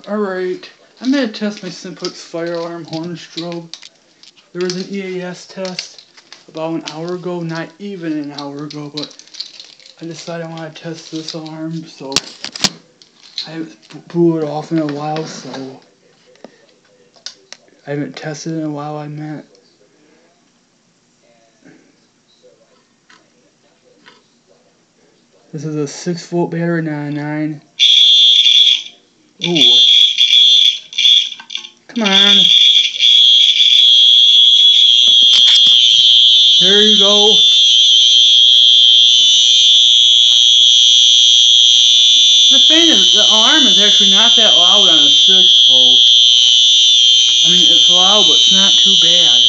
Alright, I'm going to test my Simplex fire alarm horn strobe. There was an EAS test about an hour ago, not even an hour ago, but I decided I want to test this alarm, so I haven't blew it off in a while, so I haven't tested it in a while, I meant. This is a 6-volt battery, not a 9. Ooh. Come on. There you go. The alarm is actually not that loud on a 6-volt. I mean, it's loud, but it's not too bad.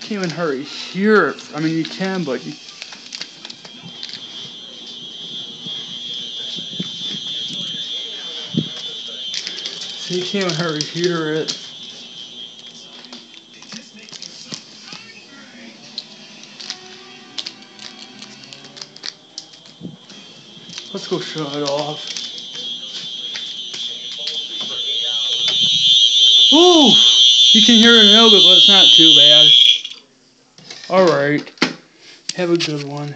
Can't even hurry hear it. I mean, you can, but you. So you can't even hurry hear it. Let's go shut it off. Ooh! You can hear it a little bit, but it's not too bad. Alright. Have a good one.